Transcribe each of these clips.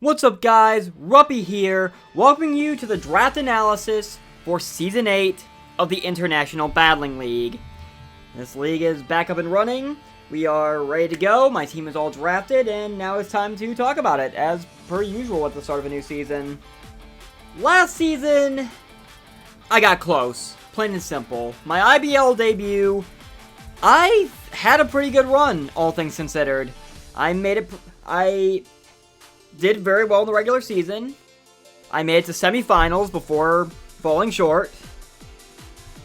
What's up guys, Ruppy here, welcoming you to the draft analysis for Season 8 of the International Battling League. This league is back up and running, we are ready to go, my team is all drafted, and now it's time to talk about it, as per usual at the start of a new season. Last season, I got close, plain and simple. My IBL debut, I had a pretty good run, all things considered. I did very well in the regular season. I made it to semifinals before falling short.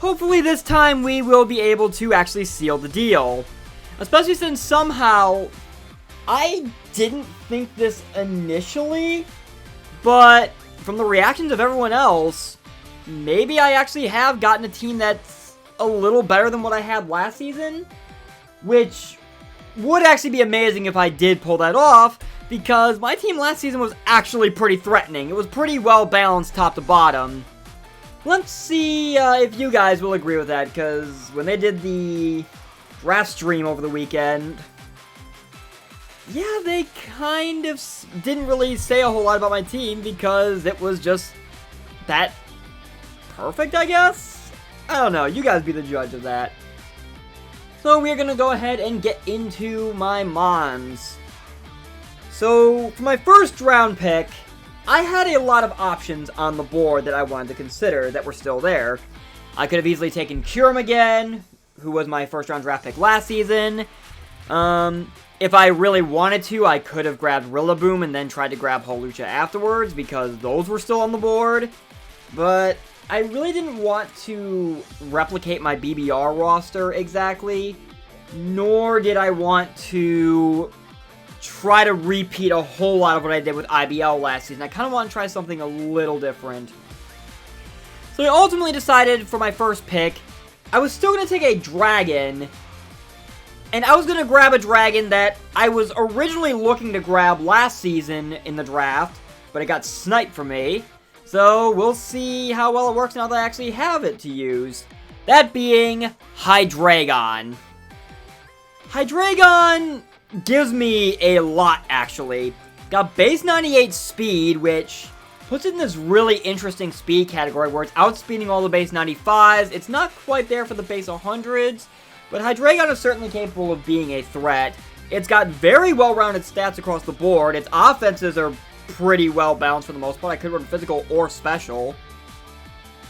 Hopefully this time we will be able to actually seal the deal. Especially since somehow I didn't think this initially, but from the reactions of everyone else, maybe I actually have gotten a team that's a little better than what I had last season, which would actually be amazing if I did pull that off, because my team last season was actually pretty threatening. It was pretty well balanced top to bottom. Let's see if you guys will agree with that, because when they did the draft stream over the weekend, yeah, they kind of didn't really say a whole lot about my team, because it was just that perfect, I guess? I don't know, you guys be the judge of that. So we're going to go ahead and get into my Mons. So, for my first round pick, I had a lot of options on the board that I wanted to consider that were still there. I could have easily taken Kyurem again, who was my first round draft pick last season. If I really wanted to, I could have grabbed Rillaboom and then tried to grab Hawlucha afterwards, because those were still on the board. But I really didn't want to replicate my BBR roster exactly, nor did I want to try to repeat a whole lot of what I did with IBL last season. I kind of want to try something a little different. So I ultimately decided for my first pick, I was still going to take a dragon, and I was going to grab a dragon that I was originally looking to grab last season in the draft, but it got sniped for me. So we'll see how well it works now that I actually have it to use. That being Hydreigon. Hydreigon gives me a lot, actually. Got base 98 speed, which puts it in this really interesting speed category where it's outspeeding all the base 95s. It's not quite there for the base 100s, but Hydreigon is certainly capable of being a threat. It's got very well-rounded stats across the board. Its offenses are pretty well balanced for the most part. I could run physical or special.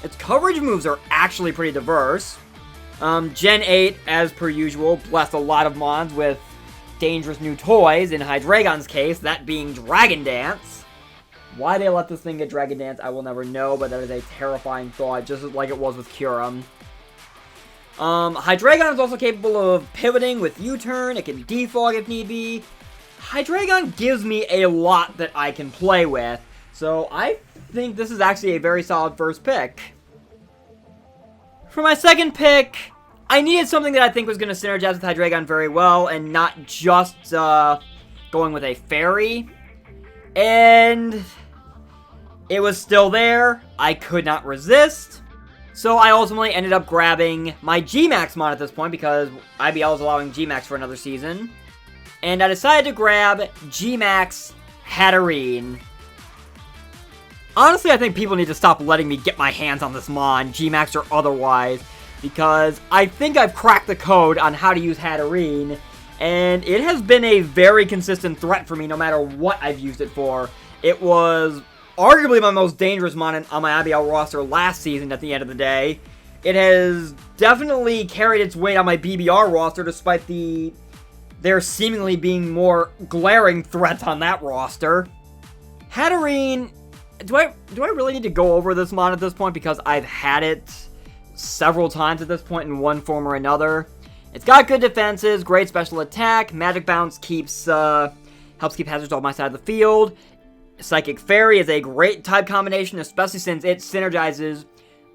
Its coverage moves are actually pretty diverse. Gen 8, as per usual, blessed a lot of Mons with dangerous new toys, in Hydreigon's case, that being Dragon Dance. Why they let this thing get Dragon Dance, I will never know, but that is a terrifying thought, just like it was with Kyurem. Hydreigon is also capable of pivoting with U-turn, it can defog if need be. Hydreigon gives me a lot that I can play with, so I think this is actually a very solid first pick. For my second pick, I needed something that I think was going to synergize with Hydreigon very well, and not just going with a fairy. And it was still there. I could not resist. So I ultimately ended up grabbing my Gmax mod at this point, because IBL is allowing Gmax for another season. And I decided to grab Gmax Hatterene. Honestly, I think people need to stop letting me get my hands on this mon, Gmax or otherwise, because I think I've cracked the code on how to use Hatterene, and it has been a very consistent threat for me no matter what I've used it for. It was arguably my most dangerous mon on my IBL roster last season at the end of the day. It has definitely carried its weight on my BBR roster, despite there seemingly being more glaring threats on that roster. Hatterene, do I really need to go over this mon at this point, because I've had it several times at this point in one form or another. It's got good defenses, great special attack, magic bounce helps keep hazards off my side of the field. Psychic Fairy is a great type combination, especially since it synergizes.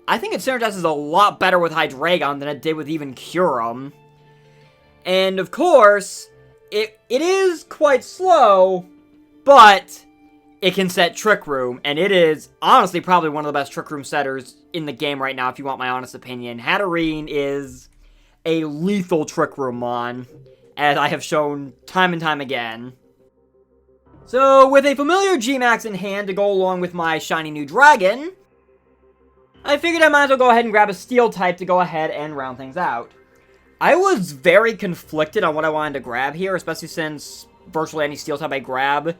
I think it synergizes a lot better with Hydreigon than it did with even Kyurem. And of course, it is quite slow, but it can set Trick Room, and it is honestly probably one of the best Trick Room setters in the game right now, if you want my honest opinion. Hatterene is a lethal Trick Room mon, as I have shown time and time again. So, with a familiar Gmax in hand to go along with my shiny new dragon, I figured I might as well go ahead and grab a steel type to go ahead and round things out. I was very conflicted on what I wanted to grab here, especially since virtually any steel type I grab,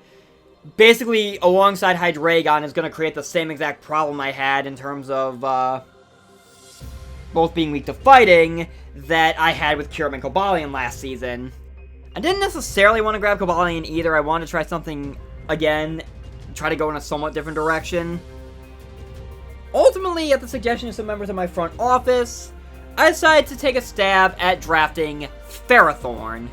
basically alongside Hydreigon, is going to create the same exact problem I had in terms of both being weak to fighting that I had with Kyurem and Cobalion last season. I didn't necessarily want to grab Cobalion either. I wanted to try something again, try to go in a somewhat different direction. Ultimately, at the suggestion of some members of my front office, I decided to take a stab at drafting Ferrothorn.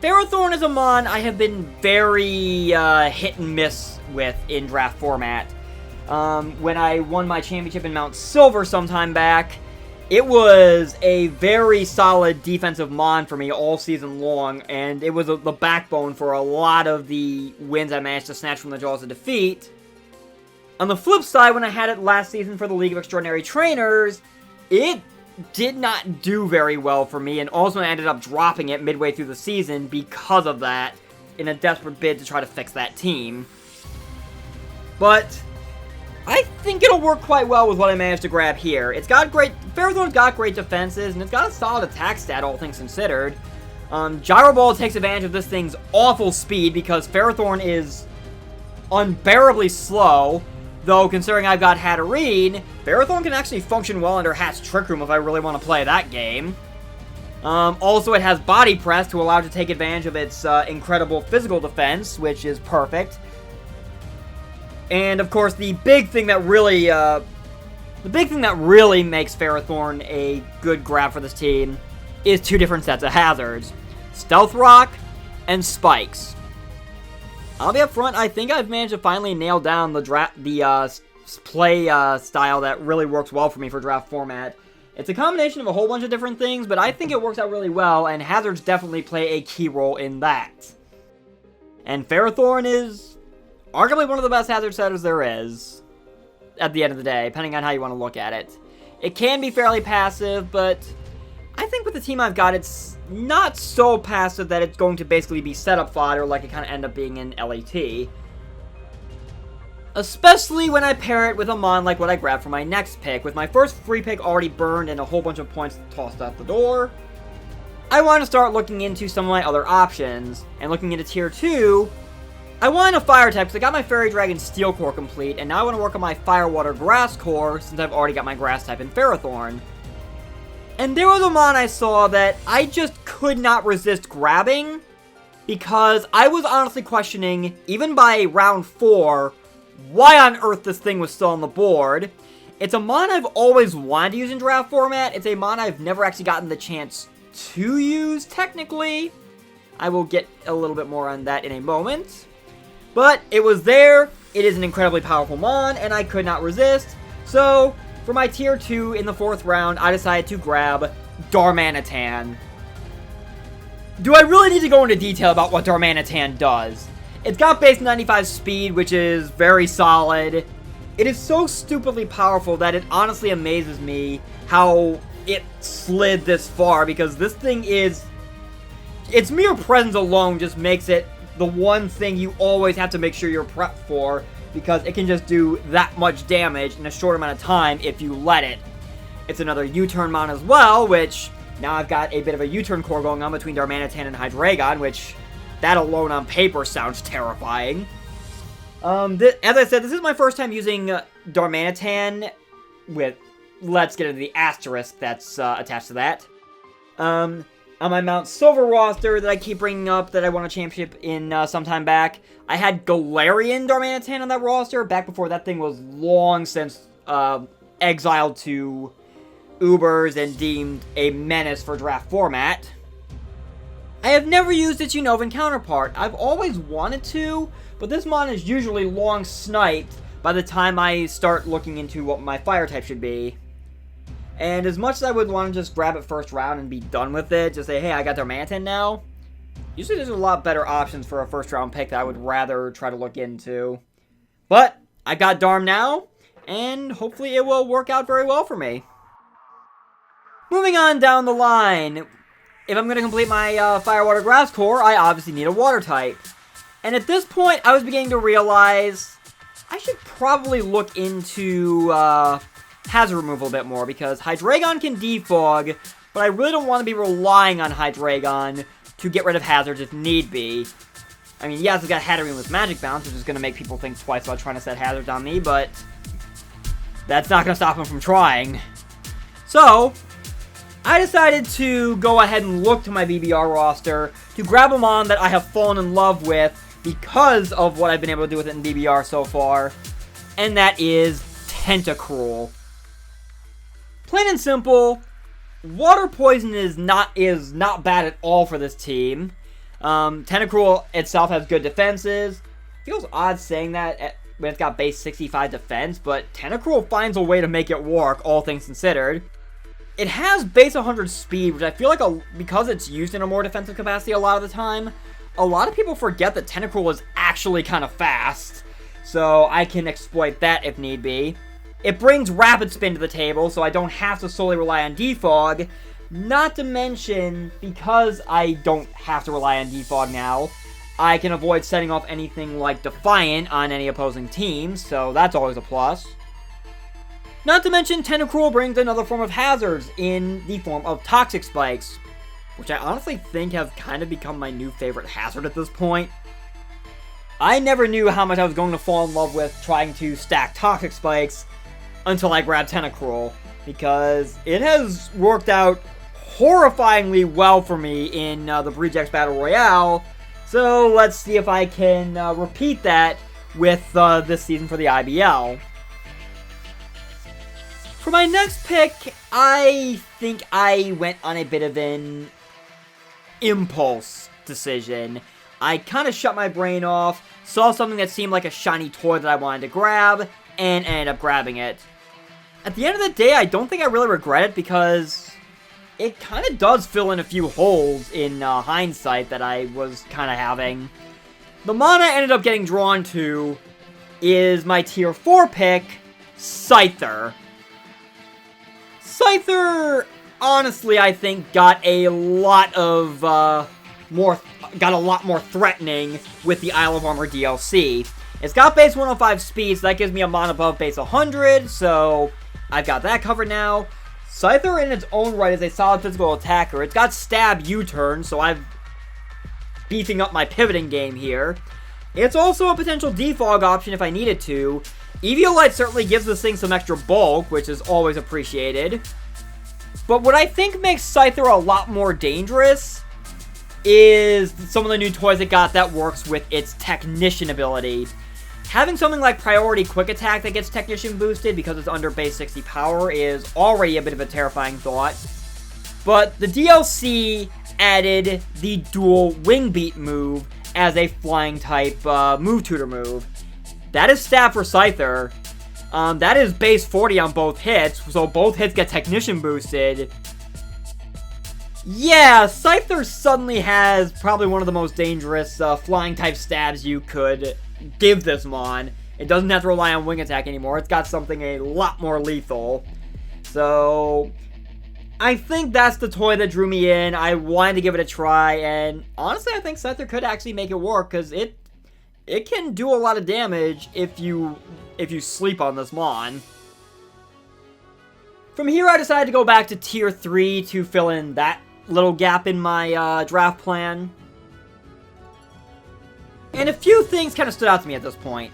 Ferrothorn is a mon I have been very hit and miss with in draft format. When I won my championship in Mount Silver some time back, it was a very solid defensive mon for me all season long, and it was the backbone for a lot of the wins I managed to snatch from the jaws of defeat. On the flip side, when I had it last season for the League of Extraordinary Trainers, it did not do very well for me, and also I ended up dropping it midway through the season because of that, in a desperate bid to try to fix that team. But I think it'll work quite well with what I managed to grab here. Ferrothorn's got great defenses, and it's got a solid attack stat, all things considered. Gyro Ball takes advantage of this thing's awful speed, because Ferrothorn is unbearably slow. Though, considering I've got Hatterene, Ferrothorn can actually function well under Hat's Trick Room if I really want to play that game. Also, it has Body Press to allow it to take advantage of its incredible physical defense, which is perfect. And, of course, the big thing that really makes Ferrothorn a good grab for this team is two different sets of hazards. Stealth Rock and Spikes. I'll be up front, I think I've managed to finally nail down the play style that really works well for me for draft format. It's a combination of a whole bunch of different things, but I think it works out really well, and hazards definitely play a key role in that. And Ferrothorn is arguably one of the best hazard setters there is, at the end of the day, depending on how you want to look at it. It can be fairly passive, but I think with the team I've got, it's not so passive that it's going to basically be setup fodder like it kind of end up being in LAT. Especially when I pair it with a mon like what I grabbed for my next pick, with my first free pick already burned and a whole bunch of points tossed out the door. I want to start looking into some of my other options, and looking into tier 2, I wanted a fire type because I got my Fairy Dragon Steel Core complete, and now I want to work on my Fire Water Grass Core since I've already got my Grass type in Ferrothorn. And there was a mon I saw that I just could not resist grabbing, because I was honestly questioning, even by round 4, why on earth this thing was still on the board. It's a mon I've always wanted to use in draft format. It's a mon I've never actually gotten the chance to use, technically. I will get a little bit more on that in a moment. But it was there, it is an incredibly powerful mon, and I could not resist. So, for my tier 2 in the 4th round, I decided to grab Darmanitan. Do I really need to go into detail about what Darmanitan does? It's got base 95 speed, which is very solid. It is so stupidly powerful that it honestly amazes me how it slid this far, because this thing is... its mere presence alone just makes it the one thing you always have to make sure you're prepped for, because it can just do that much damage in a short amount of time if you let it. It's another U-turn mon as well, which now I've got a bit of a U-turn core going on between Darmanitan and Hydreigon, which that alone on paper sounds terrifying. As I said, this is my first time using Darmanitan with, let's get into the asterisk that's attached to that. On my Mount Silver roster that I keep bringing up that I won a championship in some time back, I had Galarian Darmanitan on that roster back before that thing was long since exiled to Ubers and deemed a menace for draft format. I have never used its Unovan counterpart. I've always wanted to, but this mon is usually long sniped by the time I start looking into what my fire type should be. And as much as I would want to just grab it first round and be done with it, just say, hey, I got Darmanitan now, usually there's a lot better options for a first round pick that I would rather try to look into. But I got Darm now, and hopefully it will work out very well for me. Moving on down the line, if I'm going to complete my Fire Water Grass Core, I obviously need a water type. And at this point, I was beginning to realize I should probably look into hazard removal a bit more, because Hydreigon can defog, but I really don't want to be relying on Hydreigon to get rid of hazards if need be. I mean, yes, it's got Hatterene with Magic Bounce, which is going to make people think twice about trying to set hazards on me, but that's not going to stop him from trying. So, I decided to go ahead and look to my BBR roster to grab a mon that I have fallen in love with because of what I've been able to do with it in BBR so far, and that is Tentacruel. Plain and simple, Water Poison is not bad at all for this team. Tentacruel itself has good defenses. Feels odd saying that when it's got base 65 defense, but Tentacruel finds a way to make it work, all things considered. It has base 100 speed, which I feel like because it's used in a more defensive capacity a lot of the time, a lot of people forget that Tentacruel is actually kind of fast, so I can exploit that if need be. It brings Rapid Spin to the table, so I don't have to solely rely on Defog. Not to mention, because I don't have to rely on Defog now, I can avoid setting off anything like Defiant on any opposing teams, so that's always a plus. Not to mention, Tentacruel brings another form of hazards in the form of Toxic Spikes, which I honestly think have kind of become my new favorite hazard at this point. I never knew how much I was going to fall in love with trying to stack Toxic Spikes until I grabbed Tentacruel, because it has worked out horrifyingly well for me in the Breezex Battle Royale, so let's see if I can repeat that with this season for the IBL. For my next pick, I think I went on a bit of an impulse decision. I kind of shut my brain off, saw something that seemed like a shiny toy that I wanted to grab, and ended up grabbing it. At the end of the day, I don't think I really regret it, because it kind of does fill in a few holes in hindsight that I was kind of having. The mon I ended up getting drawn to is my tier 4 pick, Scyther. Scyther, honestly, I think got a lot more threatening with the Isle of Armor DLC. It's got base 105 speed, so that gives me a mon above base 100, so I've got that covered now. Scyther in its own right is a solid physical attacker. It's got stab U-turn, so I'm beefing up my pivoting game here. It's also a potential defog option if I needed to. Eviolite certainly gives this thing some extra bulk, which is always appreciated. But what I think makes Scyther a lot more dangerous is some of the new toys it got that works with its Technician ability. Having something like Priority Quick Attack that gets Technician boosted because it's under base 60 power is already a bit of a terrifying thought. But the DLC added the dual Wing Beat move as a flying type move tutor move. That is stab for Scyther. That is base 40 on both hits, so both hits get Technician boosted. Yeah, Scyther suddenly has probably one of the most dangerous flying type stabs you could give this mon. It doesn't have to rely on wing attack anymore. It's got something a lot more lethal. So I think that's the toy that drew me in. I wanted to give it a try, and honestly I think Scyther could actually make it work, because it can do a lot of damage if you sleep on this mon. From here I decided to go back to tier 3 to fill in that little gap in my draft plan. And a few things kind of stood out to me at this point.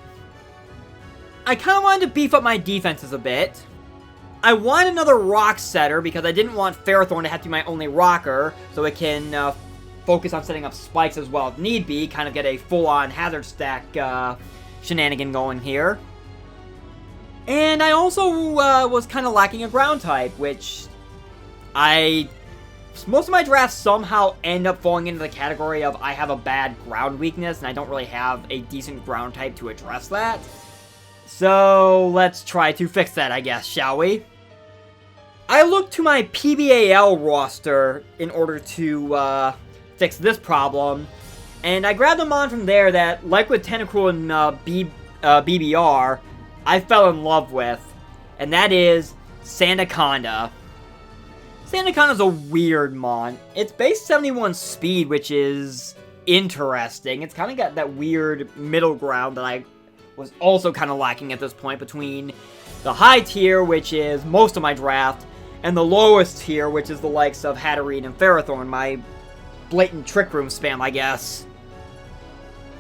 I kind of wanted to beef up my defenses a bit. I wanted another rock setter because I didn't want Ferrothorn to have to be my only rocker, so it can focus on setting up spikes as well if need be, kind of get a full-on hazard stack shenanigan going here. And I also was kind of lacking a ground type, which most of my drafts somehow end up falling into the category of I have a bad ground weakness, and I don't really have a decent ground type to address that. So let's try to fix that, I guess, shall we? I looked to my PBAL roster in order to fix this problem, and I grabbed a mon from there that, like with Tentacruel and BBR, I fell in love with, and that is Conda. Conda's a weird mon. It's base 71 speed, which is interesting. It's kind of got that weird middle ground that I was also kind of lacking at this point between the high tier, which is most of my draft, and the lowest tier, which is the likes of Hatterene and Ferrothorn, my blatant Trick Room spam, I guess.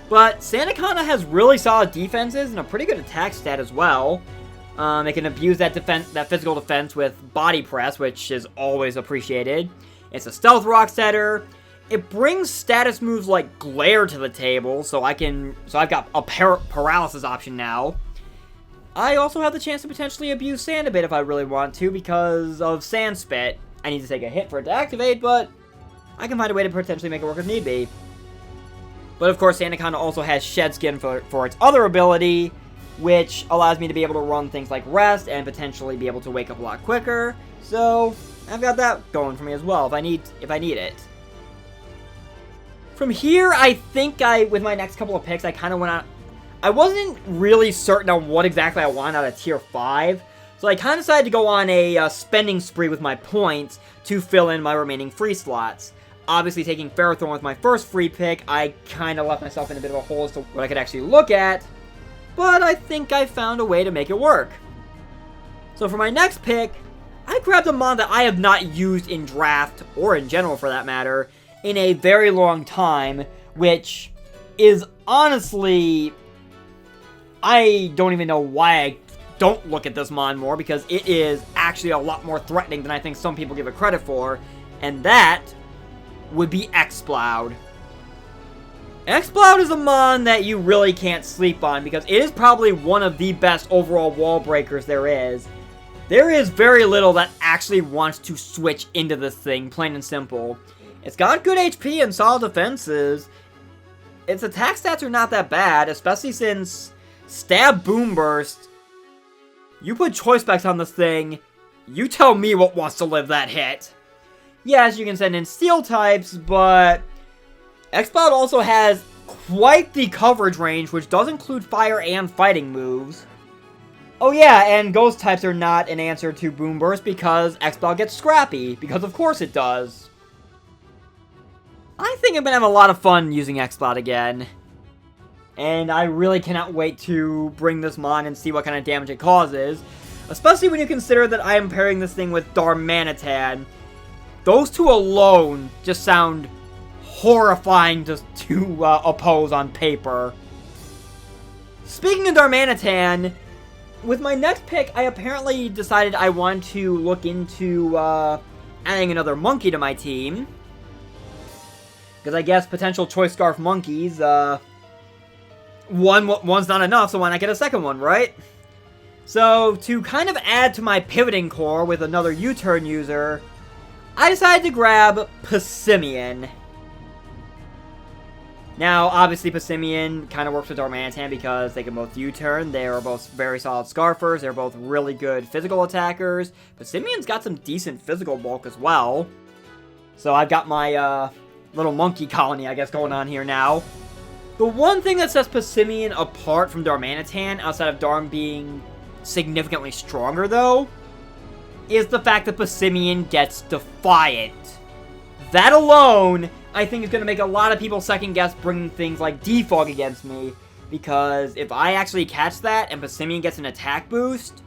But Sandaconda has really solid defenses and a pretty good attack stat as well. It can abuse that physical defense with Body Press, which is always appreciated. It's a Stealth Rock setter. It brings status moves like Glare to the table, so I've got a Paralysis option now. I also have the chance to potentially abuse Sand a bit if I really want to because of Sand Spit. I need to take a hit for it to activate, but I can find a way to potentially make it work if need be. But of course, Sandaconda also has Shed Skin for its other ability, which allows me to be able to run things like Rest and potentially be able to wake up a lot quicker. So I've got that going for me as well if I need it. From here, I think with my next couple of picks, I kind of went out. I wasn't really certain on what exactly I wanted out of Tier 5, so I kind of decided to go on a spending spree with my points to fill in my remaining free slots. Obviously, taking Ferrothorn with my first free pick, I kind of left myself in a bit of a hole as to what I could actually look at, but I think I found a way to make it work. So for my next pick, I grabbed a mon that I have not used in draft, or in general for that matter, in a very long time, which is honestly, I don't even know why I don't look at this mon more, because it is actually a lot more threatening than I think some people give it credit for, and that would be Xplowed. Xplowed is a mon that you really can't sleep on, because it is probably one of the best overall wall breakers there is. There is very little that actually wants to switch into this thing, plain and simple. It's got good HP and solid defenses. Its attack stats are not that bad, especially since Stab Boom Burst. You put Choice Specs on this thing, you tell me what wants to live that hit. Yes, you can send in Steel types, but Xplowed also has quite the coverage range, which does include fire and fighting moves. Oh yeah, and Ghost types are not an answer to Boom Burst because Xplowed gets scrappy, because of course it does. I think I'm going to have a lot of fun using Xplowed again. And I really cannot wait to bring this mon and see what kind of damage it causes. Especially when you consider that I am pairing this thing with Darmanitan. Those two alone just sound horrifying to oppose on paper. Speaking of Darmanitan, with my next pick, I apparently decided I want to look into adding another monkey to my team. Because I guess potential Choice Scarf monkeys, one's not enough, so why not get a second one, right? So, to kind of add to my pivoting core with another U-turn user, I decided to grab Passimian. Now, obviously, Passimian kind of works with Darmanitan because they can both U-turn. They are both very solid Scarfers. They're both really good physical attackers. Passimian's got some decent physical bulk as well. So, I've got my, little monkey colony, I guess, going on here now. The one thing that sets Passimian apart from Darmanitan, outside of Darm being significantly stronger, though, is the fact that Passimian gets Defiant. That alone, I think, is going to make a lot of people second-guess bringing things like Defog against me, because if I actually catch that and Passimian gets an attack boost,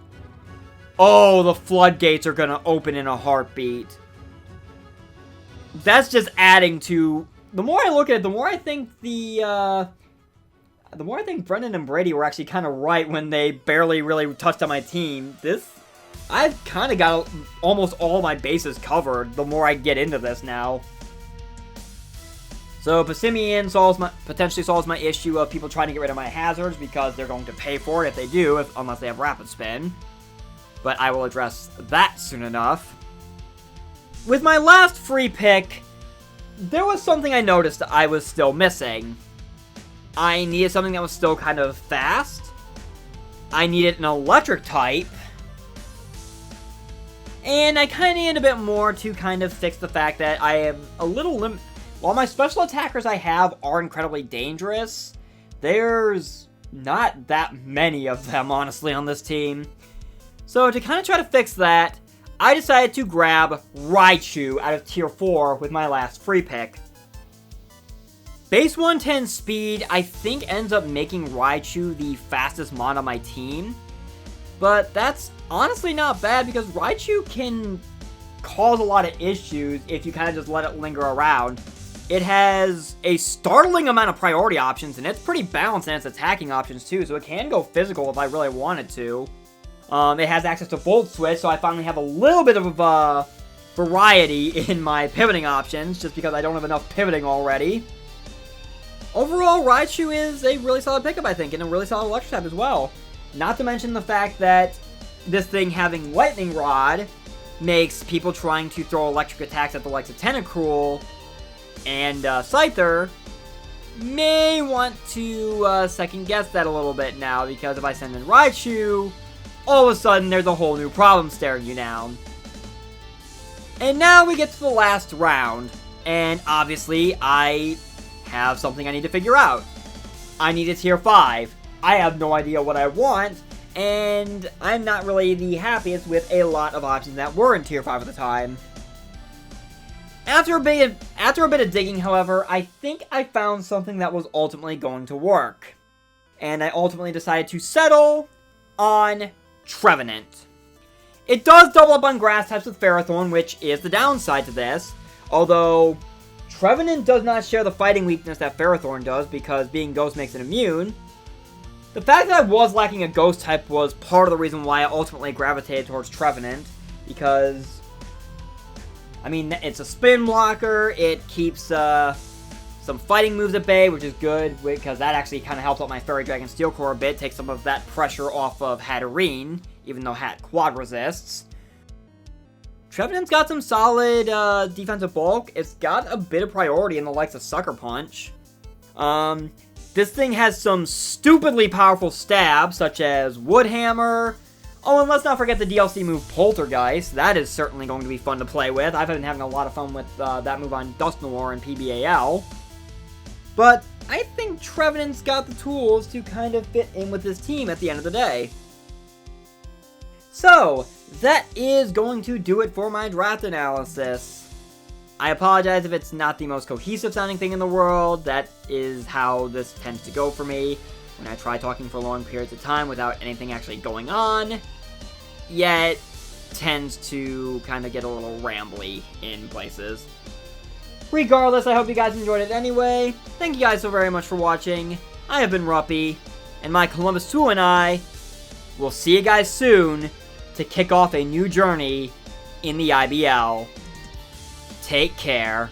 oh, the floodgates are going to open in a heartbeat. That's just adding to... The more I look at it, the more I think Brendan and Brady were actually kind of right when they barely really touched on my team. I've kind of got almost all my bases covered the more I get into this now. So Passimian potentially solves my issue of people trying to get rid of my hazards because they're going to pay for it if they do, unless they have Rapid Spin. But I will address that soon enough. With my last free pick, there was something I noticed I was still missing. I needed something that was still kind of fast. I needed an electric type. And I kind of needed a bit more to kind of fix the fact that I am a little limited. While my special attackers I have are incredibly dangerous, there's not that many of them, honestly, on this team. So to kind of try to fix that, I decided to grab Raichu out of Tier 4 with my last free pick. Base 110 speed, I think, ends up making Raichu the fastest mon on my team. But that's honestly not bad because Raichu can cause a lot of issues if you kind of just let it linger around. It has a startling amount of priority options, and it's pretty balanced in its attacking options too, so it can go physical if I really wanted to. It has access to Volt Switch, so I finally have a little bit of a variety in my pivoting options, just because I don't have enough pivoting already. Overall, Raichu is a really solid pickup, I think, and a really solid electric type as well. Not to mention the fact that this thing having Lightning Rod makes people trying to throw electric attacks at the likes of Tentacruel and Scyther may want to second guess that a little bit now, because if I send in Raichu, all of a sudden there's a whole new problem staring you down. And now we get to the last round, and obviously I have something I need to figure out. I need a tier 5. I have no idea what I want, and I'm not really the happiest with a lot of options that were in tier 5 at the time. After a bit of digging, however, I think I found something that was ultimately going to work. And I ultimately decided to settle on Trevenant. It does double up on grass types with Ferrothorn, which is the downside to this. Although, Trevenant does not share the fighting weakness that Ferrothorn does, because being Ghost makes it immune. The fact that I was lacking a Ghost type was part of the reason why I ultimately gravitated towards Trevenant, because I mean, it's a spin blocker, it keeps some fighting moves at bay, which is good, because that actually kind of helps out my Fairy Dragon Steel Core a bit, takes some of that pressure off of Hatterene, even though Hat quad resists. Trevenant's got some solid defensive bulk, it's got a bit of priority in the likes of Sucker Punch. This thing has some stupidly powerful stabs, such as Wood Hammer. Oh, and let's not forget the DLC move Poltergeist. That is certainly going to be fun to play with. I've been having a lot of fun with that move on Dusknoir and PBAL. But I think Trevenant's got the tools to kind of fit in with this team at the end of the day. So, that is going to do it for my draft analysis. I apologize if it's not the most cohesive sounding thing in the world. That is how this tends to go for me when I try talking for long periods of time without anything actually going on, yet tends to kind of get a little rambly in places. Regardless, I hope you guys enjoyed it anyway. Thank you guys so very much for watching. I have been Ruppy, and my Columbus Swoo and I will see you guys soon to kick off a new journey in the IBL. Take care.